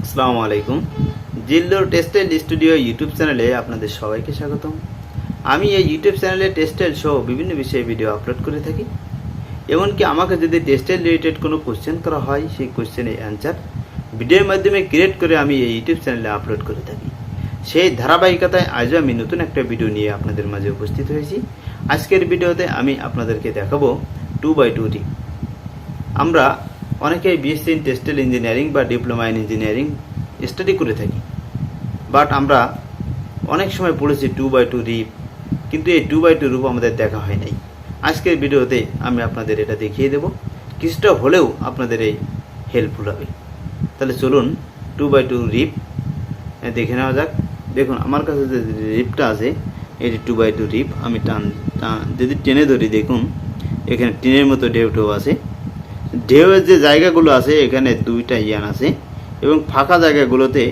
আসসালামু আলাইকুম। জিল্লোর textile studio YouTube চ্যানেলে আপনাদের সবাইকে স্বাগতম। আমি এই ইউটিউব চ্যানেলে টেক্সটাইল সহ বিভিন্ন বিষয়ে ভিডিও আপলোড করে থাকি। এমনকি আমাকে যদি টেক্সটাইল রিলেটেড কোনো কোশ্চেন করা হয়, সেই কোশ্চেনের অ্যান্সার ভিডিওর মাধ্যমে ক্রিয়েট করে আমি এই ইউটিউব চ্যানেলে আপলোড করে থাকি। সেই ধারাবাহিকতায় আজও আমি নতুন একটা ভিডিও নিয়ে আপনাদের মাঝে উপস্থিত হয়েছি। আজকের ভিডিওতে আমি আপনাদেরকে দেখাবো 2x2 রিপ। আমরা অনেকেই বিএসসি ইন টেক্সটাইল ইঞ্জিনিয়ারিং বা ডিপ্লোমা ইন ইঞ্জিনিয়ারিং স্টাডি করে থাকি, বাট আমরা অনেক সময় পড়েছি 2x2 রিপ, কিন্তু এই 2x2 রূপ আমাদের দেখা হয় নাই। আজকের ভিডিওতে আমি আপনাদের এটা দেখিয়ে দেব, কিছুটা হলেও আপনাদের এই হেল্পফুল হবে। তাহলে চলুন 2x2 রিপ দেখে নেওয়া যাক। দেখুন আমার কাছে যে রিপটা আছে, এটি 2x2 রিপ। আমি যদি টেনে ধরি, দেখুন এখানে টিনের মতো ঢেউ আছে। ঢেউয়ের যে জায়গাগুলো আছে এখানে দুইটা ইয়ান আছে, এবং ফাঁকা জায়গাগুলোতে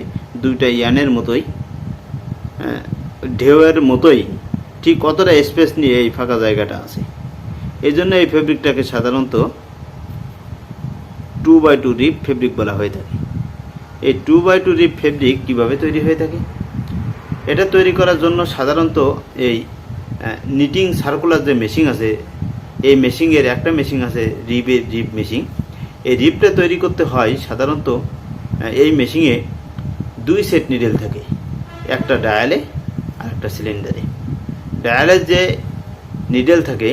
দুইটা ইয়ানের মতোই, ঢেউয়ের মতোই ঠিক কতটা স্পেস নিয়ে এই ফাঁকা জায়গাটা আছে। এই জন্য এই ফেব্রিকটাকে সাধারণত 2x2 রিপ ফেব্রিক বলা হয়ে থাকে। এই 2x2 রিপ ফেব্রিক কীভাবে তৈরি হয়ে থাকে? এটা তৈরি করার জন্য সাধারণত এই নিটিং সার্কুলার যে মেশিন আছে, এই মেশিনের একটা মেশিন আছে রিপ মেশিন। এই রিপটা তৈরি করতে হয় সাধারণত এই মেশিনে 2 সেট নিডেল থাকে, একটা ডায়ালে আর একটা সিলিন্ডারে। ডায়ালের যে নিডেল থাকে,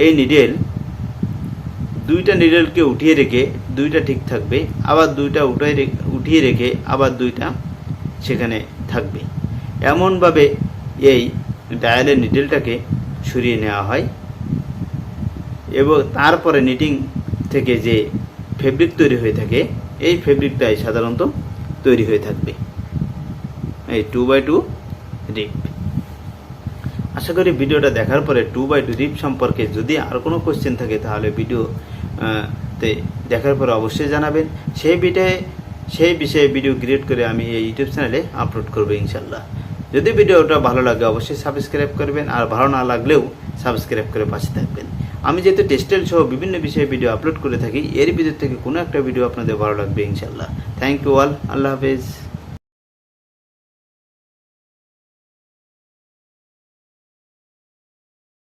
এই নিডেল দুইটা নিডেলকে উঠিয়ে রেখে দুইটা ঠিক থাকবে, আবার দুইটা উঠিয়ে রেখে আবার দুইটা সেখানে থাকবে। এমনভাবে এই ডায়ালের নিডেলটাকে সরিয়ে নেওয়া হয়, এবং তারপরে নিটিং থেকে যে ফেব্রিক তৈরি হয়ে থাকে, এই ফেব্রিকটাই সাধারণত তৈরি হয়ে থাকবে এই 2x2 রিপ। আশা করি ভিডিওটা দেখার পরে 2x2 রিপ সম্পর্কে যদি আর কোনো কোশ্চেন থাকে তাহলে ভিডিওতে দেখার পরে অবশ্যই জানাবেন। সেই বিষয়ে ভিডিও ক্রিয়েট করে আমি এই ইউটিউব চ্যানেলে আপলোড করবো ইনশাল্লাহ। যদি ভিডিওটা ভালো লাগে অবশ্যই সাবস্ক্রাইব করবেন, আর ভালো না লাগলেও সাবস্ক্রাইব করে পাশে থাকবেন। আমি যেহেতু টেক্সটাইল সহ বিভিন্ন বিষয়ে ভিডিও আপলোড করে থাকি, এর ভিতর থেকে কোনো একটা ভিডিও আপনাদের ভালো লাগবে ইনশাল্লাহ। Thank you all. আল্লাহ হাফেজ।